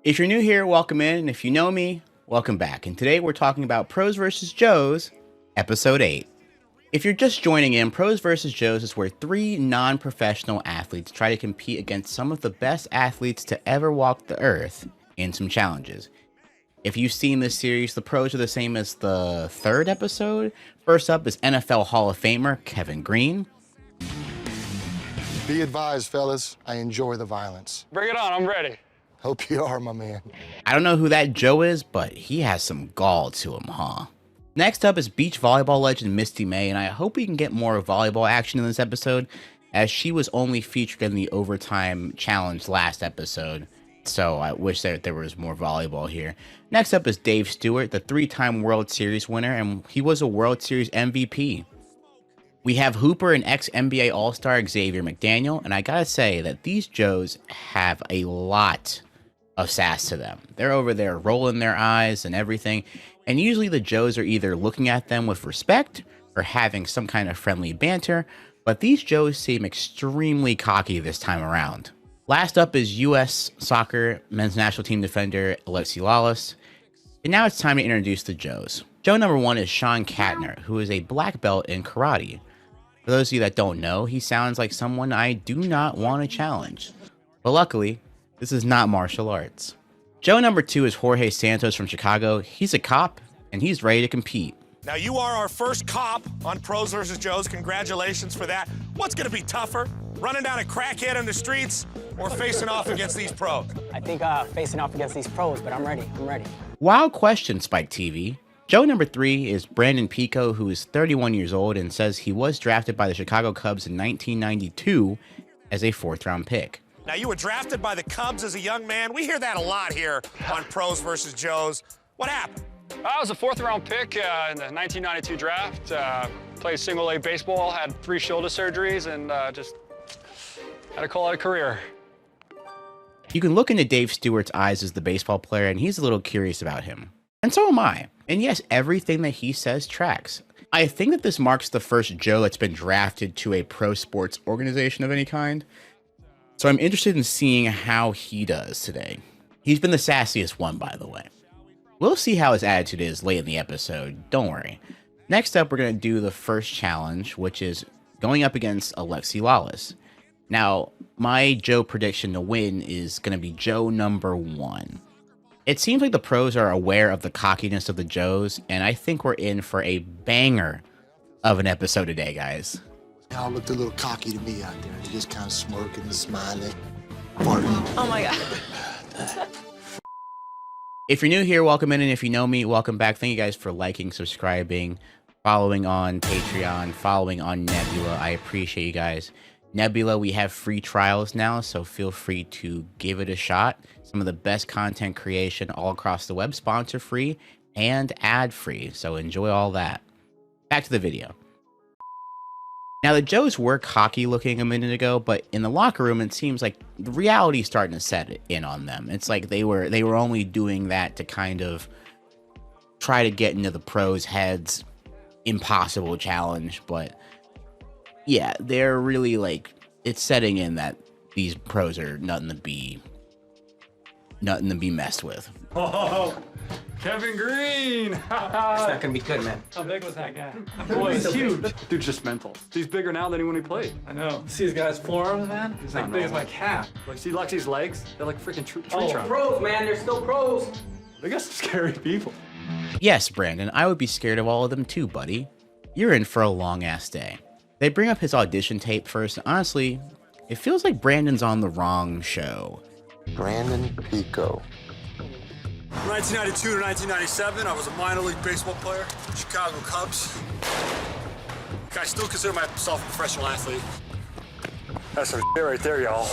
If you're new here, welcome in, and if you know me, welcome back. And today we're talking about Pros vs. Joes, Episode 8. If you're just joining in, Pros vs. Joes is where three non-professional athletes try to compete against some of the best athletes to ever walk the earth in some challenges. If you've seen this series, the pros are the same as the third episode. First up is NFL Hall of Famer Kevin Green. Be advised, fellas, I enjoy the violence. Bring it on, I'm ready. Hope you are, my man. I don't know who that Joe is, but he has some gall to him, huh? Next up is beach volleyball legend Misty May, and I hope we can get more volleyball action in this episode, as she was only featured in the overtime challenge last episode, so I wish that there was more volleyball here. Next up is Dave Stewart, the three-time World Series winner, and he was a World Series MVP. We have Hooper and ex-NBA All-Star Xavier McDaniel, and I gotta say that these Joes have a lot of sass to them. They're over there rolling their eyes and everything, and usually the Joes are either looking at them with respect or having some kind of friendly banter, but these Joes seem extremely cocky this time around. Last up is U.S. Soccer men's national team defender Alexi Lawless, and now it's time to introduce the Joes. Joe number one is Sean Katner, who is a black belt in karate. For those of you that don't know, he sounds like someone I do not want to challenge, but luckily, this is not martial arts. Joe number two is Jorge Santos from Chicago. He's a cop, and he's ready to compete. Now, you are our first cop on Pros vs. Joes. Congratulations for that. What's going to be tougher, running down a crackhead in the streets or facing off against these pros? I think facing off against these pros, but I'm ready. Wild question, Spike TV. Joe number three is Brandon Pico, who is 31 years old and says he was drafted by the Chicago Cubs in 1992 as a fourth-round pick. Now, you were drafted by the Cubs as a young man. We hear that a lot here on Pros vs. Joes. What happened? I was a fourth-round pick in the 1992 draft. Played single-A baseball, had 3 shoulder surgeries, and just had to call it a career. You can look into Dave Stewart's eyes as the baseball player, and he's a little curious about him. And so am I. And yes, everything that he says tracks. I think that this marks the first Joe that's been drafted to a pro sports organization of any kind. So I'm interested in seeing how he does today. He's been the sassiest one, by the way. We'll see how his attitude is late in the episode, don't worry. Next up, we're going to do the first challenge, which is going up against Alexi Lawless. Now, my Joe prediction to win is going to be Joe number one. It seems like the pros are aware of the cockiness of the Joes, and I think we're in for a banger of an episode today, guys. Y'all looked a little cocky to me out there. They just kind of smirking and smiling, farting. Oh my God. If you're new here, welcome in, and if you know me, welcome back. Thank you guys for liking, subscribing, following on Patreon, following on Nebula. I appreciate you guys. Nebula, we have free trials now, so feel free to give it a shot. Some of the best content creation all across the web, sponsor free and ad free, so enjoy all that. Back to the video. Now, the Joes were cocky looking a minute ago, but in the locker room, it seems like the reality is starting to set in on them. It's like they were only doing that to kind of try to get into the pros' heads. Impossible challenge, but yeah, they're really like, it's setting in that these pros are nothing to be messed with. Oh, Kevin Green! It's not gonna be good, man. How big was that guy? Boy, he's huge. Dude's just mental. He's bigger now than he when he played. I know. See his guy's forearms, man? He's like big as my calf. Like, see Lexi's legs? They're like freaking tree Oh, trunks. pros, man. They're still pros. They got some scary people. Yes, Brandon, I would be scared of all of them too, buddy. You're in for a long-ass day. They bring up his audition tape first, and honestly, it feels like Brandon's on the wrong show. Brandon Pico. From 1992 to 1997, I was a minor league baseball player, Chicago Cubs. I still consider myself a professional athlete. That's some shit right there, y'all.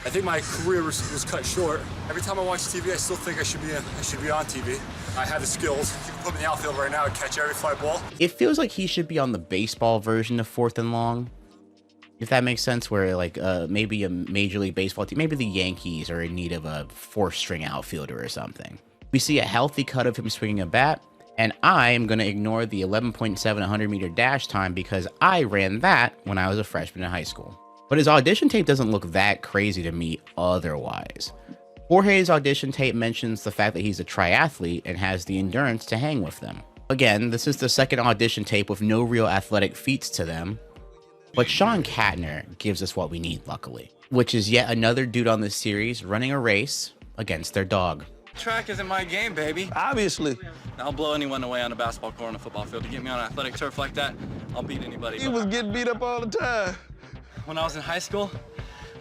I think my career was cut short. Every time I watch TV, I still think I should be on TV. I have the skills. You can put me in the outfield right now and catch every fly ball. It feels like he should be on the baseball version of Fourth and Long, if that makes sense, where like maybe a Major League Baseball team, maybe the Yankees are in need of a 4th-string outfielder or something. We see a healthy cut of him swinging a bat, and I am going to ignore the 11.7 100-meter dash time because I ran that when I was a freshman in high school. But his audition tape doesn't look that crazy to me otherwise. Jorge's audition tape mentions the fact that he's a triathlete and has the endurance to hang with them. Again, this is the second audition tape with no real athletic feats to them, but Sean Katner gives us what we need, luckily, which is yet another dude on this series running a race against their dog. Track isn't my game, baby. Obviously. I'll blow anyone away on a basketball court on a football field. You get me on an athletic turf like that, I'll beat anybody. He was getting beat up all the time. When I was in high school,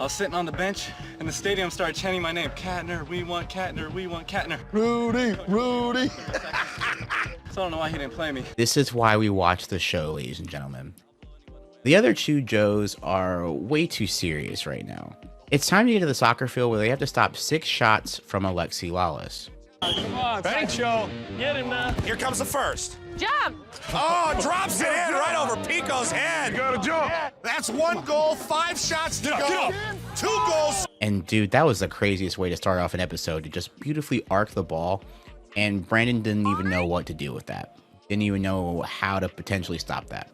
I was sitting on the bench, and the stadium started chanting my name. Katner, we want Katner, we want Katner. Rudy, Rudy. So I don't know why he didn't play me. This is why we watch the show, ladies and gentlemen. The other two Joes are way too serious right now. It's time to get to the soccer field where they have to stop 6 shots from Alexi Lawless. Come on, ready, Joe. Get him now. Here comes the first. Jump! Oh, drops it in right over Pico's head. You gotta jump. That's 1 goal, 5 shots to go. 2 goals. And dude, that was the craziest way to start off an episode, to just beautifully arc the ball. And Brandon didn't even know what to do with that. Didn't even know how to potentially stop that.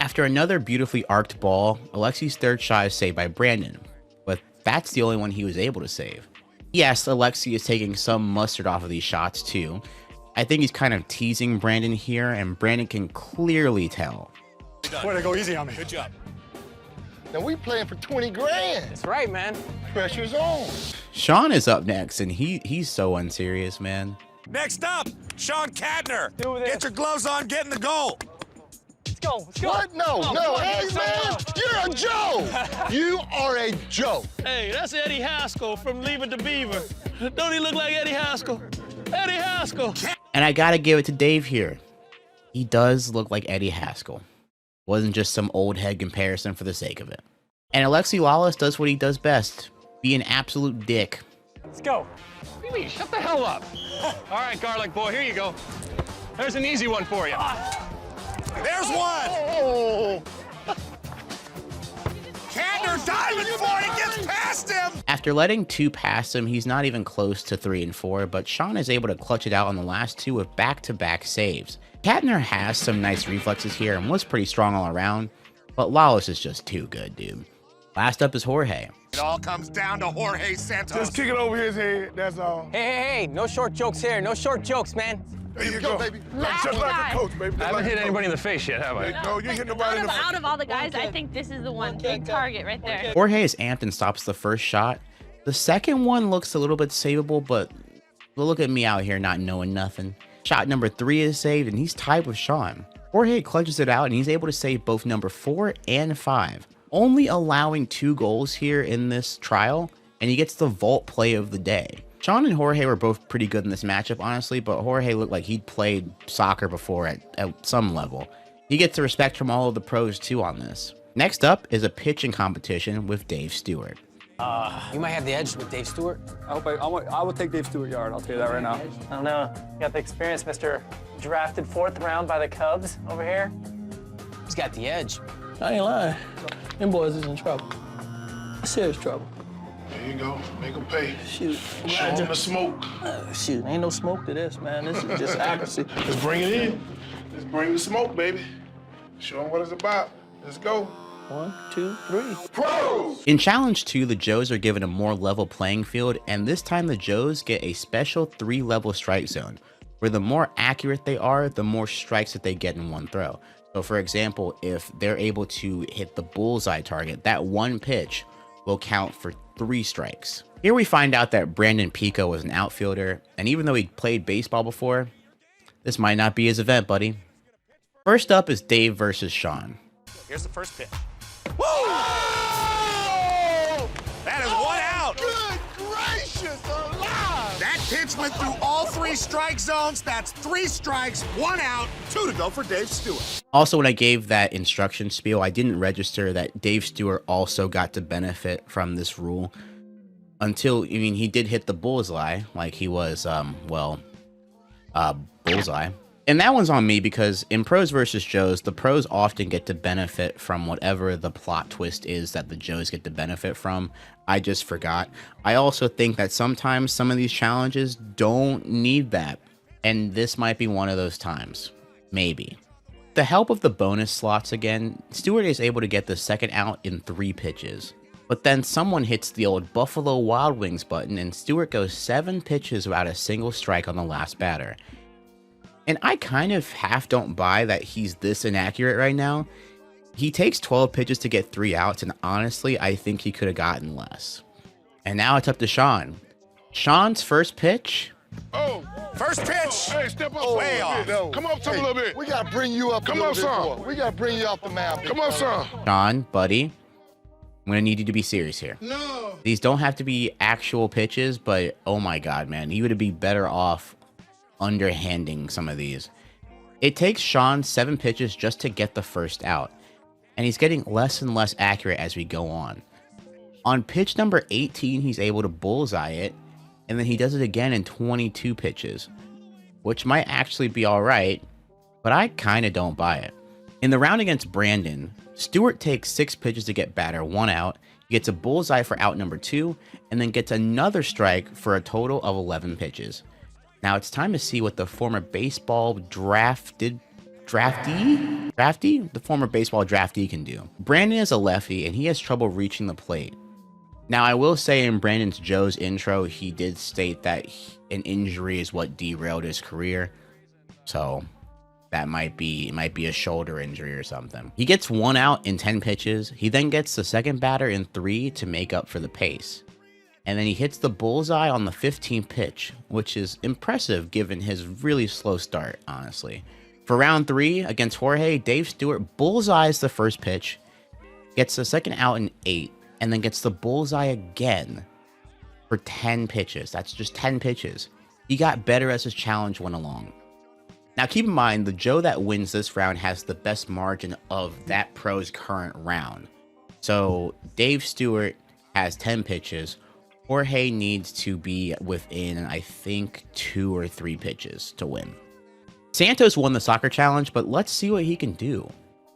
After another beautifully arced ball, Alexi's third shot is saved by Brandon, but that's the only one he was able to save. Yes, Alexi is taking some mustard off of these shots too. I think he's kind of teasing Brandon here, and Brandon can clearly tell. Way to go easy on me. Good job. Now we playing for 20 grand. That's right, man. Pressure's on. Sean is up next, and he's so unserious, man. Next up, Sean Katner. Do this. Get your gloves on, get in the goal. Let's go, let's go. What? No, no. Hey, man, you're a Joe. You are a Joe. Hey, that's Eddie Haskell from Leave It to Beaver. Don't he look like Eddie Haskell? Eddie Haskell. And I gotta give it to Dave here. He does look like Eddie Haskell. Wasn't just some old head comparison for the sake of it. And Alexi Lawless does what he does best. Be an absolute dick. Let's go. What do you mean? Shut the hell up. All right, Garlic Boy, here you go. There's an easy one for you. There's one. Oh. Katner diving for it, gets past him. After letting 2 pass him, he's not even close to 3 and 4, but Sean is able to clutch it out on the last 2 with back-to-back saves. Katner has some nice reflexes here and was pretty strong all around, but Lawless is just too good, dude. Last up is Jorge. It all comes down to Jorge Santos. Just kick it over his head, that's all. Hey, no short jokes here. No short jokes, man. There you go, baby. Just like a coach, baby. I haven't hit anybody in the face yet, have I? No, you hit nobody in the Out of all the guys, I think this is the one big target right there. Jorge is amped and stops the first shot. The second one looks a little bit savable, but look at me out here not knowing nothing. Shot number 3 is saved, and he's tied with Sean. Jorge clutches it out, and he's able to save both number 4 and 5. Only allowing 2 goals here in this trial, and he gets the vault play of the day. Sean and Jorge were both pretty good in this matchup, honestly, but Jorge looked like he'd played soccer before at some level. He gets the respect from all of the pros too on this. Next up is a pitching competition with Dave Stewart. You might have the edge with Dave Stewart. I would take Dave Stewart yard, I'll tell you that right now. I don't know. You got the experience, Mr. Drafted 4th round by the Cubs over here. He's got the edge. I ain't lying. Them boys is in trouble. Serious trouble. There you go. Make them pay. Shoot. Show them the smoke. Shoot, ain't no smoke to this, man. This is just accuracy. Let's bring it in. Let's bring the smoke, baby. Show them what it's about. Let's go. 1, 2, 3. Pros! In Challenge 2, the Joes are given a more level playing field, and this time the Joes get a special 3-level strike zone, where the more accurate they are, the more strikes that they get in one throw. So for example, if they're able to hit the bullseye target, that one pitch will count for 3 strikes. Here we find out that Brandon Pico was an outfielder, and even though he played baseball before, this might not be his event, buddy. First up is Dave versus Sean. Here's the first pitch. Woo! That is 1 out. Good gracious alive. That pitch went through all 3 strike zones. That's 3 strikes, 1 out, 2 to go for Dave Stewart. Also, when I gave that instruction spiel, I didn't register that Dave Stewart also got to benefit from this rule until, I mean, he did hit the bullseye, like he was, bullseye. And that one's on me because in Pros versus Joes, the pros often get to benefit from whatever the plot twist is that the Joes get to benefit from. I just forgot. I also think that sometimes some of these challenges don't need that. And this might be one of those times. Maybe. The help of the bonus slots again, Stewart is able to get the second out in 3 pitches. But then someone hits the old Buffalo Wild Wings button and Stewart goes 7 pitches without a single strike on the last batter. And I kind of half don't buy that he's this inaccurate right now. He takes 12 pitches to get 3 outs, and honestly, I think he could have gotten less. And now it's up to Sean. Sean's first pitch. Oh, First pitch. hey, step up Way a off. little bit. Come up to him a little bit. We gotta bring you up Come a on, little son. bit more. We gotta bring you off the map. Come on, son. Sean, buddy, I'm going to need you to be serious here. No. These don't have to be actual pitches, but oh my God, man, he would be better off underhanding some of these. It takes Sean 7 pitches just to get the first out, and he's getting less and less accurate as we go on. On pitch number 18, he's able to bullseye it, and then he does it again in 22 pitches, which might actually be all right, but I kind of don't buy it. In the round against Brandon, Stewart takes 6 pitches to get batter 1 out, he gets a bullseye for out number 2, and then gets another strike for a total of 11 pitches. Now it's time to see what the former baseball draftee can do. Brandon is a lefty, and he has trouble reaching the plate. Now, I will say in Brandon's Joe's intro, he did state that an injury is what derailed his career. So that might be a shoulder injury or something. He gets 1 out in 10 pitches. He then gets the second batter in 3 to make up for the pace. And then he hits the bullseye on the 15th pitch, which is impressive given his really slow start, honestly. For round 3 against Jorge, Dave Stewart bullseyes the first pitch, gets the second out in 8, and then gets the bullseye again for 10 pitches. That's just 10 pitches. He got better as his challenge went along. Now keep in mind, the Joe that wins this round has the best margin of that pro's current round. So Dave Stewart has 10 pitches. Jorge needs to be within, I think, 2 or 3 pitches to win. Santos won the soccer challenge, but let's see what he can do.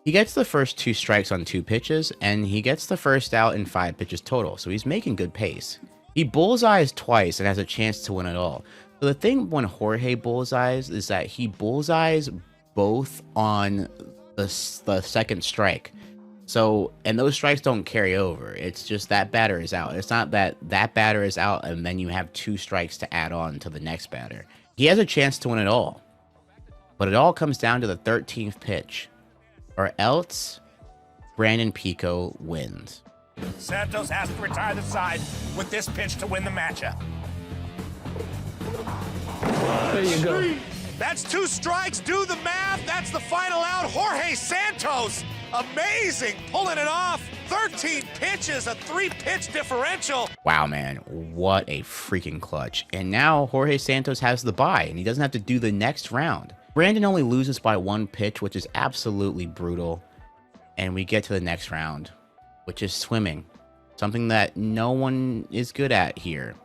He gets the first 2 strikes on 2 pitches, and he gets the first out in 5 pitches total, so he's making good pace. He bullseyes twice and has a chance to win it all. So the thing when Jorge bullseyes is that he bullseyes both on the second strike. So, and those strikes don't carry over. It's just that batter is out. It's not that that batter is out and then you have 2 strikes to add on to the next batter. He has a chance to win it all. But it all comes down to the 13th pitch, or else Brandon Pico wins. Santos has to retire the side with this pitch to win the matchup. There you go. That's 2 strikes. Do the math. That's the final out. Jorge Santos, amazing, pulling it off. 13 pitches, a 3-pitch differential. Wow, man, what a freaking clutch. And now Jorge Santos has the bye, and he doesn't have to do the next round. Brandon only loses by 1 pitch, which is absolutely brutal. And we get to the next round, which is swimming. Something that no one is good at here.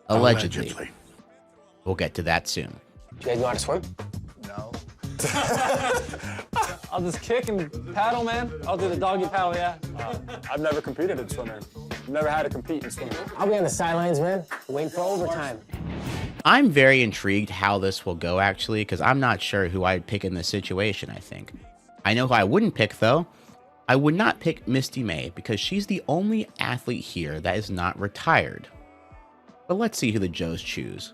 Allegedly. We'll get to that soon. You guys know how to swim? No. I'll just kick and paddle, man. I'll do the doggy paddle, yeah. I've never competed in swimming. Never had to compete in swimming. I'll be on the sidelines, man, waiting for overtime. I'm very intrigued how this will go, actually, because I'm not sure who I'd pick in this situation, I think. I know who I wouldn't pick, though. I would not pick Misty May, because she's the only athlete here that is not retired. But let's see who the Joes choose.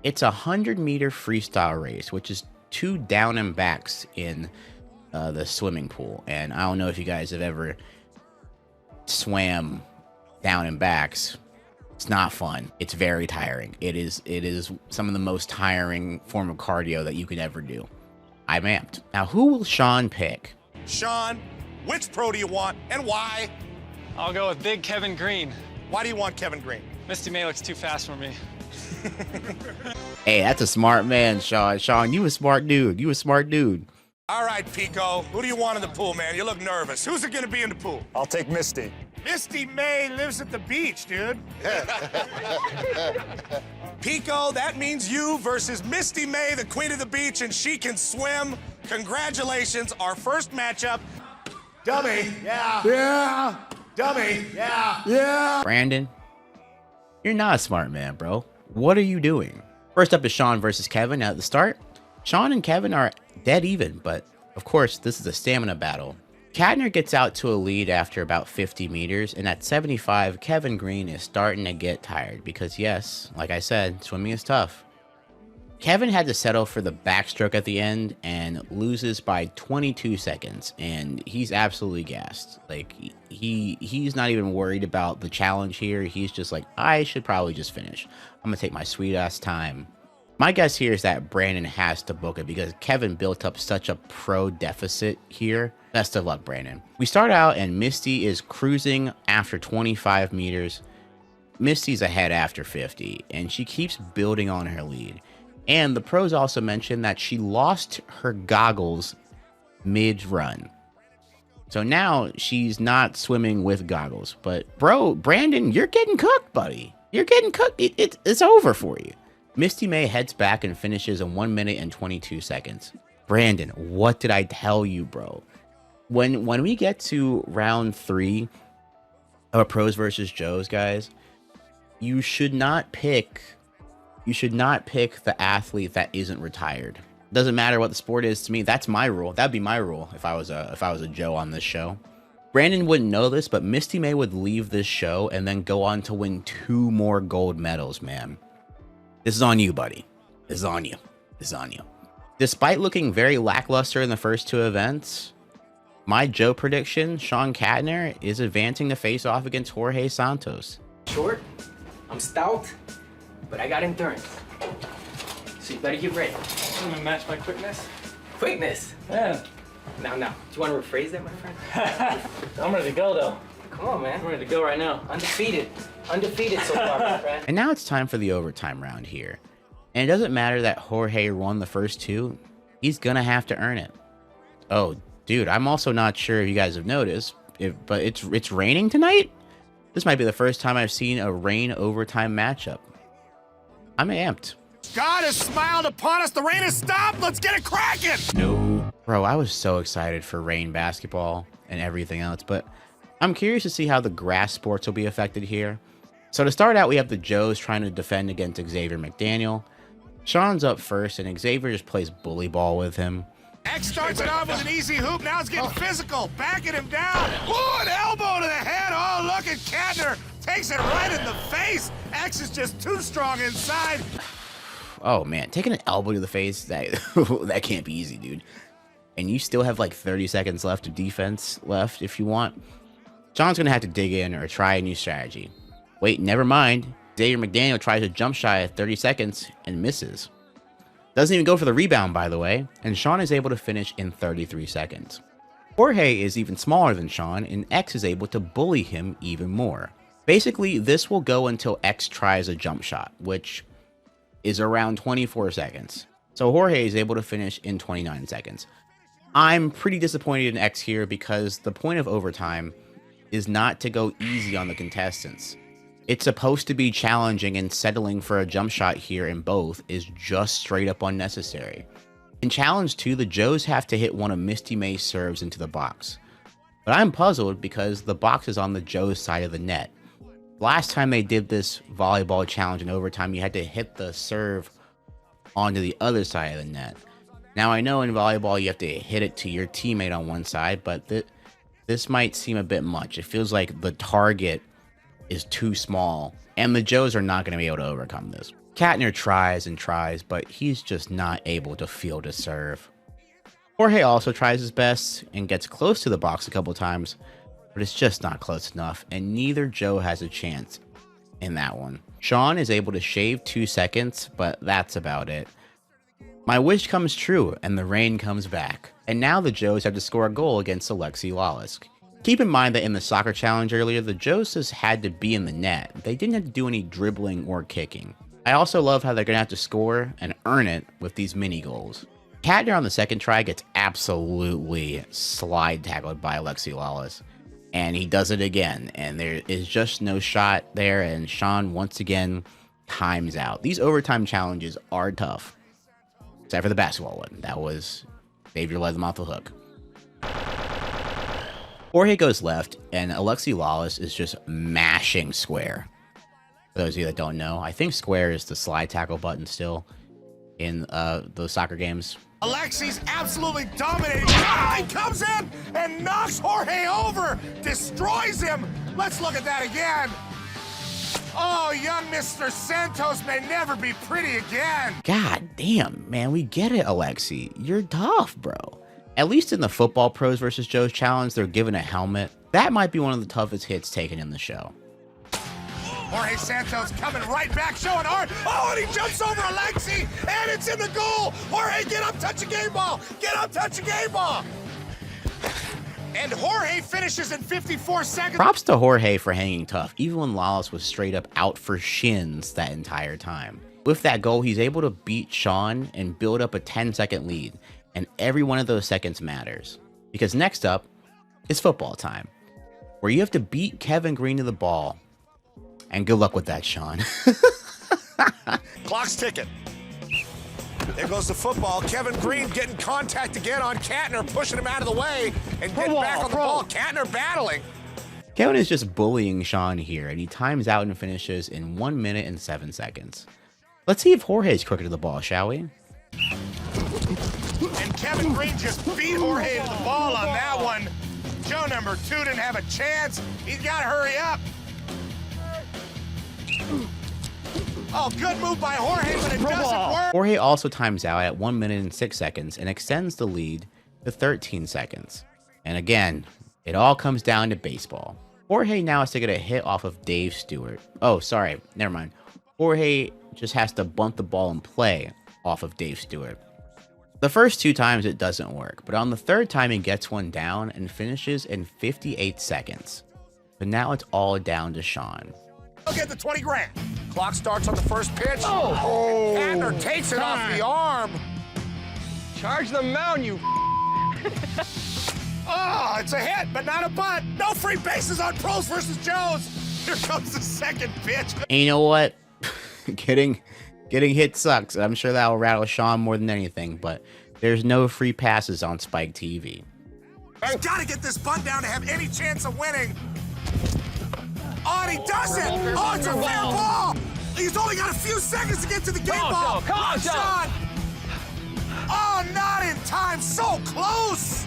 It's a 100-meter freestyle race, which is 2 down and backs in the swimming pool. And I don't know if you guys have ever swam down and backs. It's not fun. It's very tiring. It is some of the most tiring form of cardio that you could ever do. I'm amped. Now, who will Sean pick? Sean, which pro do you want and why? I'll go with big Kevin Green. Why do you want Kevin Green? Misty May looks too fast for me. Hey, that's a smart man, Sean. Sean, you a smart dude. You a smart dude. All right, Pico, who do you want in the pool, man? You look nervous. Who's it gonna be in the pool? I'll take Misty. Misty May lives at the beach, dude. Pico, that means you versus Misty May, the queen of the beach, and she can swim. Congratulations, our first matchup. Dummy, yeah. Yeah. Dummy, yeah. Yeah. Brandon, you're not a smart man, bro. What are you doing? First up is Sean versus Kevin. At the start, Sean and Kevin are dead even, but of course, this is a stamina battle. Katner gets out to a lead after about 50 meters, and at 75, Kevin Green is starting to get tired because, yes, like I said, swimming is tough. Kevin had to settle for the backstroke at the end and loses by 22 seconds, and he's absolutely gassed. Like, he's not even worried about the challenge here. He's just like, I should probably just finish. I'm gonna take my sweet ass time. My guess here is that Brandon has to book it because Kevin built up such a pro deficit here. Best of luck, Brandon. We start out and Misty is cruising after 25 meters. Misty's ahead after 50, and she keeps building on her lead. And the pros also mentioned that she lost her goggles mid-run. So now she's not swimming with goggles. But bro, Brandon, you're getting cooked, buddy. You're getting cooked. It's over for you. Misty May heads back and finishes in 1 minute and 22 seconds. Brandon, what did I tell you, bro? When we get to round 3 of pros versus Joes, guys, you should not pick the athlete that isn't retired. Doesn't matter what the sport is to me. That's my rule. That'd be my rule if I was a Joe on this show. Brandon wouldn't know this, but Misty May would leave this show and then go on to win 2 more gold medals, man. This is on you, buddy. This is on you. This is on you. Despite looking very lackluster in the first 2 events, my Joe prediction, Sean Katner, is advancing to face off against Jorge Santos. Short, I'm stout, but I got endurance. So you better get ready. I'm gonna match my quickness. Quickness? Yeah. Now, do you want to rephrase that, my friend? I'm ready to go, though. Come on, man. I'm ready to go right now. Undefeated. Undefeated so far, my friend. And now it's time for the overtime round here. And it doesn't matter that Jorge won the first 2. He's gonna have to earn it. Oh, dude, I'm also not sure if you guys have noticed, but it's raining tonight? This might be the first time I've seen a rain overtime matchup. I'm amped. God has smiled upon us. The rain has stopped. Let's get it cracking. No. Bro, I was so excited for rain basketball and everything else, but I'm curious to see how the grass sports will be affected here. So to start out, we have the Joes trying to defend against Xavier McDaniel. Sean's up first, and Xavier just plays bully ball with him. X starts it off with an easy hoop. Now it's getting physical. Backing him down. Ooh, an elbow to the head. Oh, look at Katner. Takes it right in the face. X is just too strong inside. Oh, man. Taking an elbow to the face, that can't be easy, dude. And you still have like 30 seconds left of defense left if you want. Sean's going to have to dig in or try a new strategy. Wait, never mind. Xavier McDaniel tries a jump shot at 30 seconds and misses. Doesn't even go for the rebound, by the way, and Sean is able to finish in 33 seconds. Jorge is even smaller than Sean, and X is able to bully him even more. Basically, this will go until X tries a jump shot, which is around 24 seconds. So Jorge is able to finish in 29 seconds. I'm pretty disappointed in X here because the point of overtime is not to go easy on the contestants. It's supposed to be challenging, and settling for a jump shot here in both is just straight up unnecessary. In challenge 2, the Joes have to hit one of Misty May's serves into the box. But I'm puzzled because the box is on the Joes side of the net. Last time they did this volleyball challenge in overtime, you had to hit the serve onto the other side of the net. Now I know in volleyball you have to hit it to your teammate on one side, but this might seem a bit much. It feels like the target is too small, and the Joes are not going to be able to overcome this. Katner tries and tries, but he's just not able to field a serve. Jorge also tries his best and gets close to the box a couple times, but it's just not close enough, and neither Joe has a chance in that one. Sean is able to shave 2 seconds, but that's about it. My wish comes true, and the rain comes back. And now the Joes have to score a goal against Alexi Lawless. Keep in mind that in the soccer challenge earlier, the Joes just had to be in the net. They didn't have to do any dribbling or kicking. I also love how they're going to have to score and earn it with these mini goals. Katner on the second try gets absolutely slide tackled by Alexi Lawless. And he does it again, and there is just no shot there, and Sean once again times out. These overtime challenges are tough. Except for the basketball one. That was Xavier let them off the hook. Jorge goes left, and Alexi Lawless is just mashing square. For those of you that don't know, I think square is the slide tackle button still in those soccer games. Alexi's absolutely dominating. He comes in and knocks Jorge over, destroys him. Let's look at that again. Oh, young Mr. Santos may never be pretty again. God damn, man, we get it, Alexi. You're tough, bro. At least in the Football Pros vs. Joe's challenge, they're given a helmet. That might be one of the toughest hits taken in the show. Jorge Santos coming right back, showing hard. Oh, and he jumps over Alexi, and it's in the goal. Jorge, get up, touch a game ball. Get up, touch a game ball. And Jorge finishes in 54 seconds. Props to Jorge for hanging tough, even when Lawless was straight up out for shins that entire time. With that goal, he's able to beat Sean and build up a 10-second lead, and every one of those seconds matters. Because next up is football time, where you have to beat Kevin Green to the ball. And good luck with that, Sean. Clock's ticking. There goes the football. Kevin Green getting contact again on Katner, pushing him out of the way and getting back on the ball. Katner battling. Kevin is just bullying Sean here, and he times out and finishes in 1 minute and 7 seconds. Let's see if Jorge's quicker to the ball, shall we? And Kevin Green just beat Jorge to the ball on that one. Joe number 2 didn't have a chance. He's got to hurry up. Oh, good move by Jorge, but it doesn't work. Jorge also times out at 1 minute and 6 seconds and extends the lead to 13 seconds. And again, it all comes down to baseball. Jorge now has to get a hit off of Dave Stewart. Oh, sorry, never mind. Jorge just has to bunt the ball and play off of Dave Stewart. The first 2 times it doesn't work, but on the 3rd time he gets one down and finishes in 58 seconds. But now it's all down to Sean. Look at the 20 grand. Clock starts on the first pitch. Oh! Katner takes it off the arm. Charge the mound, you. Oh, it's a hit, but not a bunt. No free bases on Pros versus Joes. Here comes the second pitch. And you know what? Getting hit sucks. I'm sure that'll rattle Sean more than anything, but there's no free passes on Spike TV. He's got to get this bunt down to have any chance of winning. Oh, and he does it! Oh, it's a fair ball! He's only got a few seconds to get to the game ball. Come on, Sean! Oh, not in time. So close!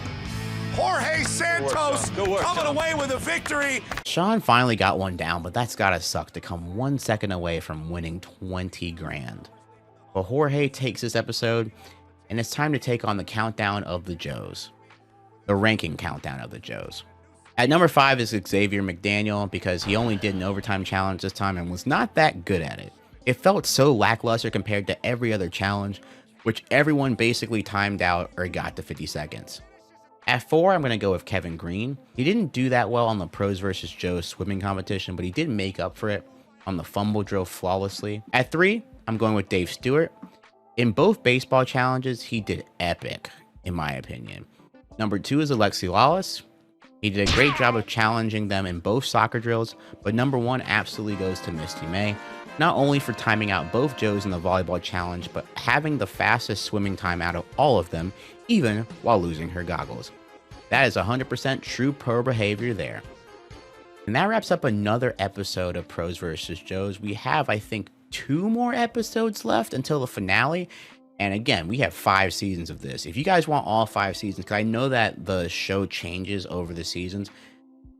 Jorge Santos coming away with a victory. Sean finally got one down, but that's gotta suck to come 1 second away from winning 20 grand. But Jorge takes this episode, and it's time to take on the countdown of the Joes. The ranking countdown of the Joes. At number 5 is Xavier McDaniel, because he only did an overtime challenge this time and was not that good at it. It felt so lackluster compared to every other challenge, which everyone basically timed out or got to 50 seconds. At 4, I'm going to go with Kevin Green. He didn't do that well on the Pros vs. Joe's swimming competition, but he did make up for it on the fumble drill flawlessly. At 3, I'm going with Dave Stewart. In both baseball challenges, he did epic, in my opinion. Number 2 is Alexi Lawless. He did a great job of challenging them in both soccer drills, but number 1 absolutely goes to Misty May, not only for timing out both Joes in the volleyball challenge, but having the fastest swimming time out of all of them, even while losing her goggles. That is 100% true pro behavior there. And that wraps up another episode of Pros vs. Joes. We have, I think, 2 more episodes left until the finale. And again, we have 5 seasons of this. If you guys want all 5 seasons, because I know that the show changes over the seasons.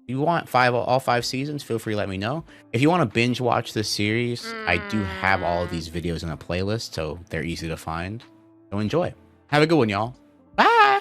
If you want all 5 seasons, feel free to let me know. If you want to binge watch this series, I do have all of these videos in a playlist, so they're easy to find. So enjoy. Have a good one, y'all. Bye!